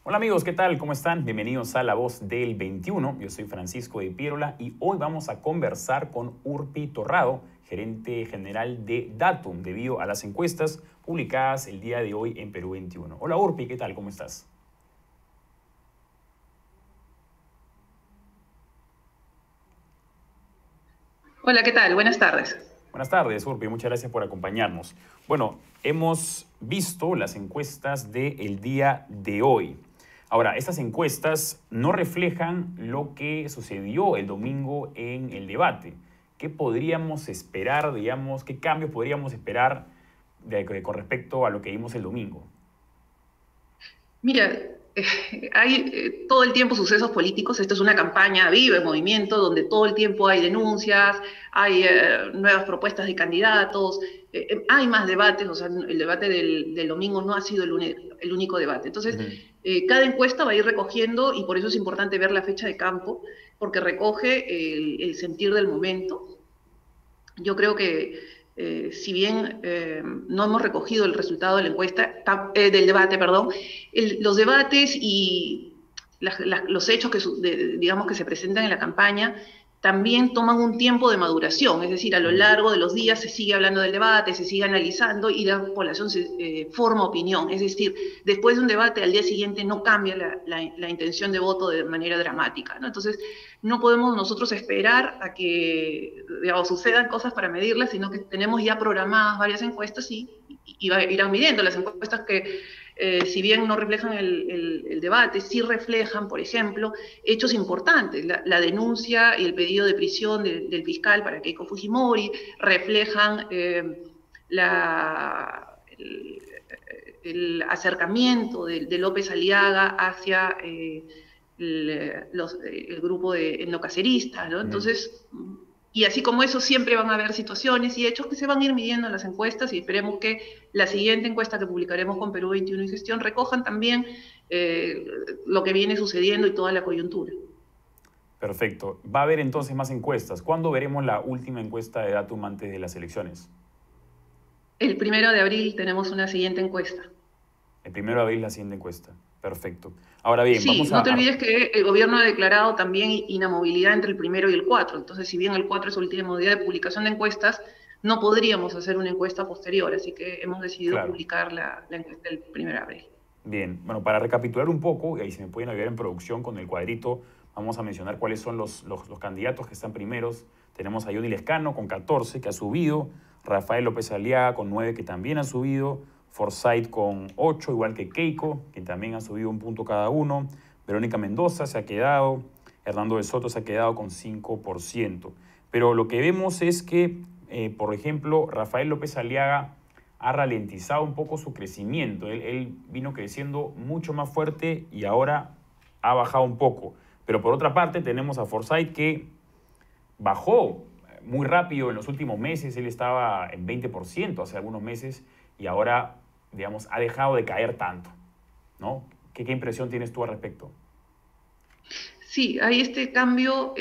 Hola amigos, ¿qué tal? ¿Cómo están? Bienvenidos a La Voz del 21. Yo soy Francisco de Pierola y hoy vamos a conversar con Urpi Torrado, gerente general de Datum, debido a las encuestas publicadas el día de hoy en Perú 21. Hola Urpi, ¿qué tal? ¿Cómo estás? Hola, ¿qué tal? Buenas tardes. Buenas tardes, Urpi. Muchas gracias por acompañarnos. Bueno, hemos visto las encuestas del día de hoy. Ahora, estas encuestas no reflejan lo que sucedió el domingo en el debate. ¿Qué podríamos esperar, digamos, qué cambios podríamos esperar con respecto a lo que vimos el domingo? Mira, hay todo el tiempo sucesos políticos. Esto es una campaña viva, en movimiento, donde todo el tiempo hay denuncias, hay nuevas propuestas de candidatos, hay más debates. O sea, el debate del domingo no ha sido el único debate. Entonces, Ujú. cada encuesta va a ir recogiendo, y por eso es importante ver la fecha de campo, porque recoge el sentir del momento. Yo creo que si bien no hemos recogido el resultado de la encuesta, del debate, perdón, los debates y los hechos digamos, que se presentan en la campaña también toman un tiempo de maduración, es decir, a lo Ujú. largo de los días se sigue hablando del debate, se sigue analizando y la población forma opinión, es decir, después de un debate al día siguiente no cambia la intención de voto de manera dramática, ¿no? Entonces, no podemos nosotros esperar a que, digamos, sucedan cosas para medirlas, sino que tenemos ya programadas varias encuestas y irán midiendo las encuestas que, si bien no reflejan el debate, sí reflejan, por ejemplo, hechos importantes. La denuncia y el pedido de prisión del fiscal para Keiko Fujimori reflejan la, el, el acercamiento de López Aliaga hacia el grupo de endocaceristas, ¿no? Ujú. Entonces, y así como eso, siempre van a haber situaciones y hechos que se van a ir midiendo en las encuestas, y esperemos que la siguiente encuesta que publicaremos con Perú 21 y Gestión recojan también eh, lo que viene sucediendo y toda la coyuntura. Perfecto. Va a haber entonces más encuestas. ¿Cuándo veremos la última encuesta de Datum antes de las elecciones? El 1 de abril tenemos una siguiente encuesta. El 1 de abril la siguiente encuesta. Perfecto. Ahora bien, Sí, vamos no te olvides que el gobierno ha declarado también inamovilidad entre el 1 y el 4. Entonces, si bien el 4 es el último día de publicación de encuestas, no podríamos hacer una encuesta posterior. Así que hemos decidido claro. publicar la encuesta el 1 de abril. Bien, bueno, para recapitular un poco, y ahí si me pueden ayudar en producción con el cuadrito, vamos a mencionar cuáles son los candidatos que están primeros. Tenemos a Johnny Lescano con 14, que ha subido, Rafael López Aliaga con 9, que también ha subido, Forsyth con 8, igual que Keiko, que también han subido un punto cada uno, Verónica Mendoza se ha quedado, Hernando de Soto se ha quedado con 5%. Pero lo que vemos es que, por ejemplo, Rafael López Aliaga ha ralentizado un poco su crecimiento. Él vino creciendo mucho más fuerte y ahora ha bajado un poco. Pero por otra parte tenemos a Forsyth que bajó muy rápido en los últimos meses. Él estaba en 20% hace algunos meses y ahora, digamos, ha dejado de caer tanto, ¿no? ¿Qué impresión tienes tú al respecto? Sí, hay este cambio,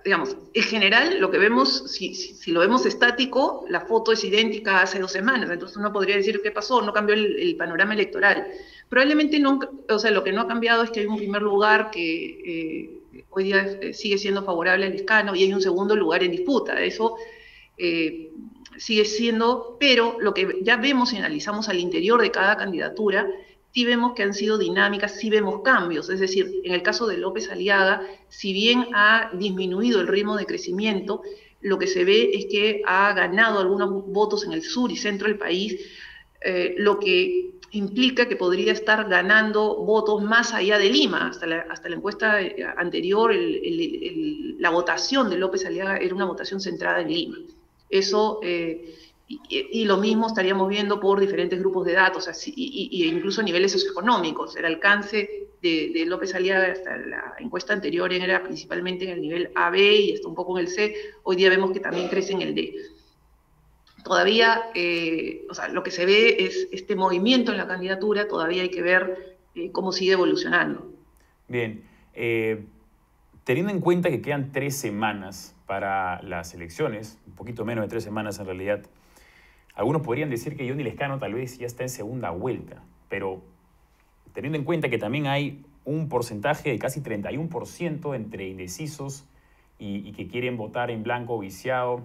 digamos, en general lo que vemos, si lo vemos estático, la foto es idéntica hace 2 semanas, entonces uno podría decir qué pasó, no cambió el panorama electoral. Probablemente no, o sea, lo que no ha cambiado es que hay un primer lugar que hoy día sigue siendo favorable al Lescano y hay un segundo lugar en disputa. Eso eh, sigue siendo, pero lo que ya vemos y analizamos al interior de cada candidatura, sí vemos que han sido dinámicas, sí vemos cambios. Es decir, en el caso de López Aliaga, si bien ha disminuido el ritmo de crecimiento, lo que se ve es que ha ganado algunos votos en el sur y centro del país, lo que implica que podría estar ganando votos más allá de Lima. Hasta la encuesta anterior, la votación de López Aliaga era una votación centrada en Lima. Eso, y lo mismo estaríamos viendo por diferentes grupos de datos, así, incluso niveles socioeconómicos. El alcance de López Aliaga hasta la encuesta anterior era principalmente en el nivel A, B y hasta un poco en el C. Hoy día vemos que también crece en el D. Todavía, o sea, lo que se ve es este movimiento en la candidatura, todavía hay que ver cómo sigue evolucionando. Bien, teniendo en cuenta que quedan 3 semanas para las elecciones, un poquito menos de 3 semanas en realidad, algunos podrían decir que Johnny Lescano tal vez ya está en segunda vuelta, pero teniendo en cuenta que también hay un porcentaje de casi 31% entre indecisos y que quieren votar en blanco o viciado,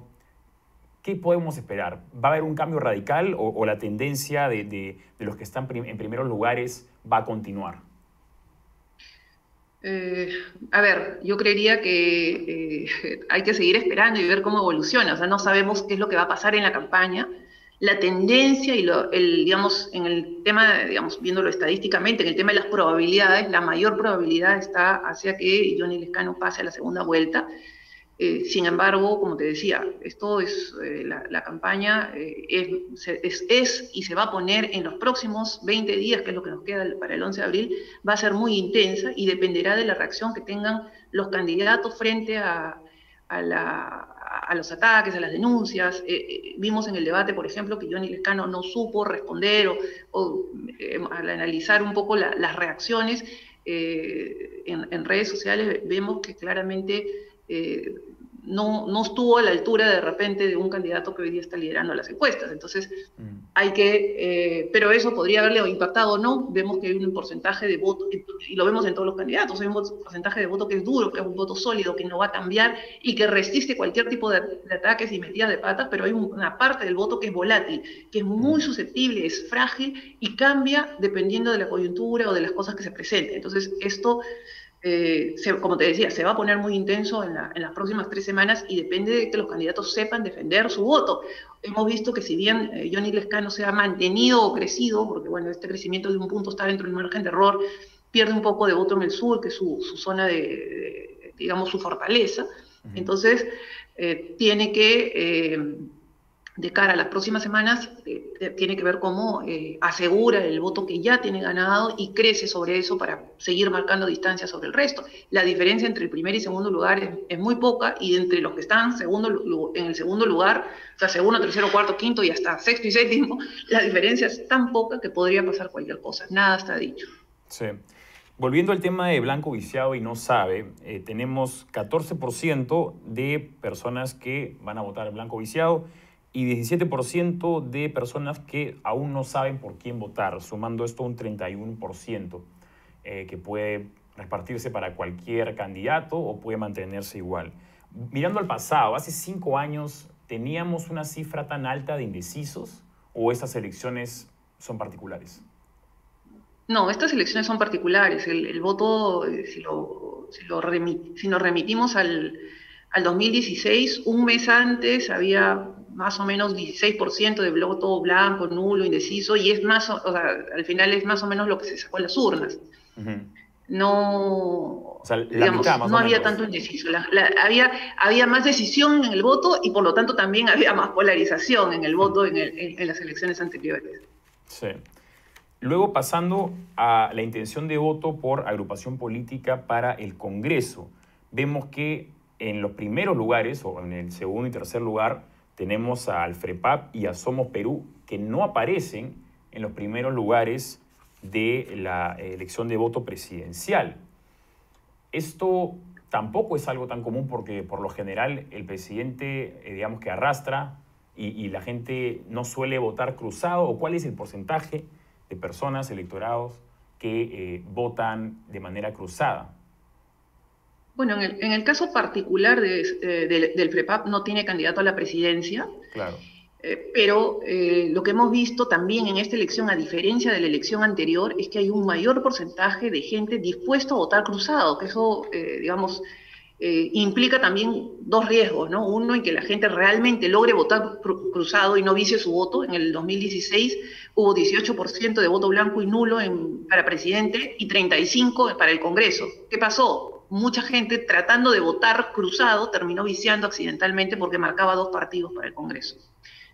¿qué podemos esperar? ¿Va a haber un cambio radical o la tendencia de los que están en primeros lugares va a continuar? A ver, yo creería que hay que seguir esperando y ver cómo evoluciona. O sea, no sabemos qué es lo que va a pasar en la campaña. La tendencia y digamos, en el tema, digamos, viéndolo estadísticamente, en el tema de las probabilidades, la mayor probabilidad está hacia que Johnny Lescano pase a la segunda vuelta. Sin embargo, como te decía, esto es, la campaña es y se va a poner en los próximos 20 días, que es lo que nos queda para el 11 de abril, va a ser muy intensa y dependerá de la reacción que tengan los candidatos frente a los ataques, a las denuncias. Vimos en el debate, por ejemplo, que Johnny Lescano no supo responder al analizar un poco las reacciones en redes sociales, vemos que claramente no estuvo a la altura de repente de un candidato que hoy día está liderando las encuestas. Entonces, hay que, pero eso podría haberle impactado o no. Vemos que hay un porcentaje de voto, y lo vemos en todos los candidatos, hay un porcentaje de voto que es duro, que es un voto sólido, que no va a cambiar y que resiste cualquier tipo de ataques y metidas de patas, pero hay una parte del voto que es volátil, que es muy susceptible, es frágil y cambia dependiendo de la coyuntura o de las cosas que se presenten. Entonces, esto como te decía, se va a poner muy intenso en las próximas 3 semanas y depende de que los candidatos sepan defender su voto. Hemos visto que si bien Johnny Lescano se ha mantenido o crecido, porque bueno, este crecimiento de un punto está dentro del margen de error, pierde un poco de voto en el sur, que es su zona digamos, su fortaleza. Entonces, tiene que de cara a las próximas semanas, tiene que ver cómo asegura el voto que ya tiene ganado y crece sobre eso para seguir marcando distancia sobre el resto. La diferencia entre el primer y segundo lugar es muy poca, y entre los que están en el segundo lugar, o sea, segundo, tercero, cuarto, quinto y hasta sexto y séptimo, la diferencia es tan poca que podría pasar cualquier cosa. Nada está dicho. Sí. Volviendo al tema de blanco viciado y no sabe, tenemos 14% de personas que van a votar blanco viciado y 17% de personas que aún no saben por quién votar, sumando esto un 31%, que puede repartirse para cualquier candidato o puede mantenerse igual. Mirando al pasado, hace 5 años, ¿teníamos una cifra tan alta de indecisos o estas elecciones son particulares? No, estas elecciones son particulares. El voto, si nos remitimos al 2016, un mes antes había más o menos 16% de voto blanco, nulo, indeciso, y es más, o sea, al final es más o menos lo que se sacó en las urnas. No, O sea, la digamos, mitad más no o había menos. tanto indeciso. Había más decisión en el voto y por lo tanto también había más polarización en el voto en las elecciones anteriores. Sí. Luego, pasando a la intención de voto por agrupación política para el Congreso, vemos que en los primeros lugares, o en el segundo y tercer lugar, tenemos a Alfrepap y a Somos Perú, que no aparecen en los primeros lugares de la elección de voto presidencial. Esto tampoco es algo tan común porque, por lo general, el presidente, digamos que arrastra y la gente no suele votar cruzado. ¿O cuál es el porcentaje de personas, electorados, que votan de manera cruzada? Bueno, en el caso particular del FREPAP no tiene candidato a la presidencia, Claro. pero lo que hemos visto también en esta elección, a diferencia de la elección anterior, es que hay un mayor porcentaje de gente dispuesto a votar cruzado, que eso, digamos, implica también dos riesgos, ¿no? Uno, en que la gente realmente logre votar cruzado y no vicie su voto. En el 2016 hubo 18% de voto blanco y nulo para presidente y 35% para el Congreso. ¿Qué pasó? Mucha gente tratando de votar cruzado terminó viciando accidentalmente porque marcaba 2 partidos para el Congreso,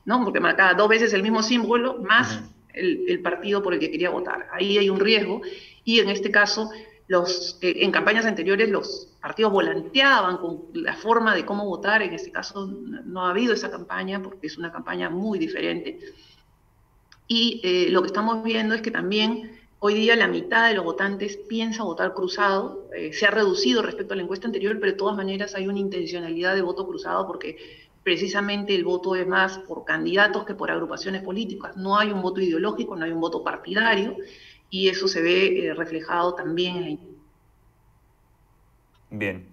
¿no? Porque marcaba 2 veces el mismo símbolo más el partido por el que quería votar. Ahí hay un riesgo, y en este caso, en campañas anteriores los partidos volanteaban con la forma de cómo votar. En este caso no ha habido esa campaña porque es una campaña muy diferente. Y lo que estamos viendo es que también hoy día la mitad de los votantes piensa votar cruzado. Se ha reducido respecto a la encuesta anterior, pero de todas maneras hay una intencionalidad de voto cruzado porque precisamente el voto es más por candidatos que por agrupaciones políticas. No hay un voto ideológico, no hay un voto partidario, y eso se ve reflejado también en la... Bien.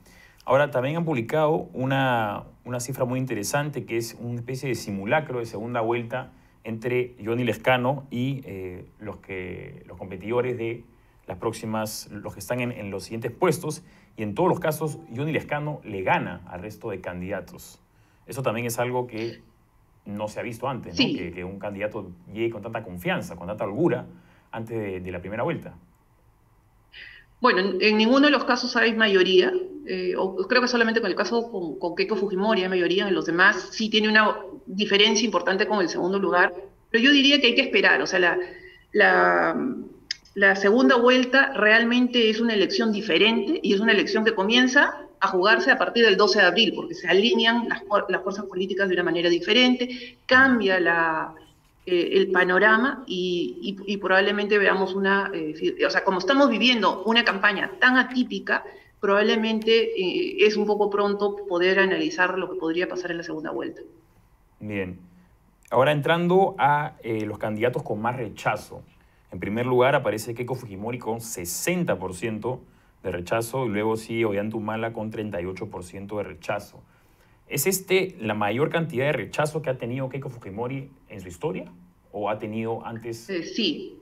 Ahora también han publicado una cifra muy interesante que es una especie de simulacro de segunda vuelta entre Johnny Lescano y los competidores de las próximas, los que están en los siguientes puestos, y en todos los casos Johnny Lescano le gana al resto de candidatos. Eso también es algo que no se ha visto antes, ¿no? Sí. Que un candidato llegue con tanta confianza, con tanta holgura antes de la primera vuelta. Bueno, en ninguno de los casos hay mayoría, o creo que solamente con el caso con Keiko Fujimori hay mayoría, en los demás sí tiene una diferencia importante con el segundo lugar, pero yo diría que hay que esperar, o sea, la, la segunda vuelta realmente es una elección diferente y es una elección que comienza a jugarse a partir del 12 de abril, porque se alinean las fuerzas políticas de una manera diferente, cambia el panorama y probablemente veamos o sea, como estamos viviendo una campaña tan atípica, probablemente es un poco pronto poder analizar lo que podría pasar en la segunda vuelta. Bien. Ahora entrando a los candidatos con más rechazo. En primer lugar aparece Keiko Fujimori con 60% de rechazo y luego sigue Ollanta con 38% de rechazo. ¿Es la mayor cantidad de rechazo que ha tenido Keiko Fujimori en su historia? ¿O ha tenido antes? Sí,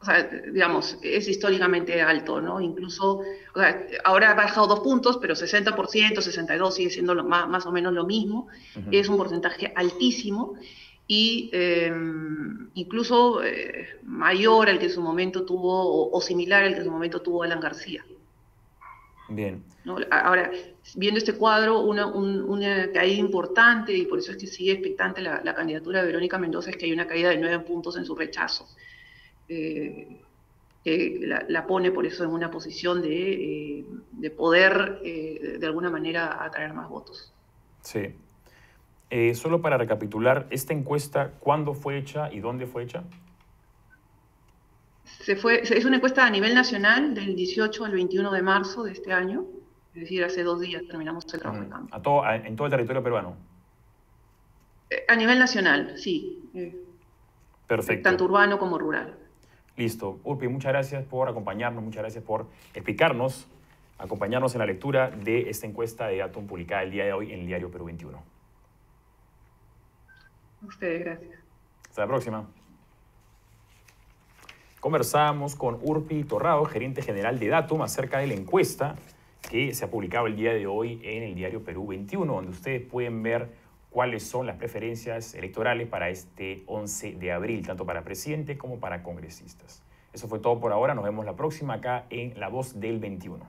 o sea, digamos, es históricamente alto, ¿no? Incluso, o sea, ahora ha bajado 2 puntos, pero 60%, 62% sigue siendo más o menos lo mismo. Es un porcentaje altísimo y incluso mayor al que en su momento tuvo, o similar al que en su momento tuvo Alan García. Bien. ¿No? Ahora, viendo este cuadro, una caída importante, y por eso es que sigue expectante la candidatura de Verónica Mendoza, es que hay una caída de 9 puntos en su rechazo. Que la pone por eso en una posición de poder, de alguna manera, atraer más votos. Sí. Solo para recapitular, ¿esta encuesta cuándo fue hecha y dónde fue hecha? Es una encuesta a nivel nacional del 18 al 21 de marzo de este año, es decir, hace 2 días terminamos el trabajo de campo. ¿En todo el territorio peruano? A nivel nacional, sí. Perfecto. Tanto urbano como rural. Listo. Urpi, muchas gracias por acompañarnos, muchas gracias por explicarnos, acompañarnos en la lectura de esta encuesta de Datum publicada el día de hoy en el diario Perú 21. A ustedes, gracias. Hasta la próxima. Conversamos con Urpi Torrado, gerente general de Datum, acerca de la encuesta que se ha publicado el día de hoy en el diario Perú 21, donde ustedes pueden ver cuáles son las preferencias electorales para este 11 de abril, tanto para presidente como para congresistas. Eso fue todo por ahora. Nos vemos la próxima acá en La Voz del 21.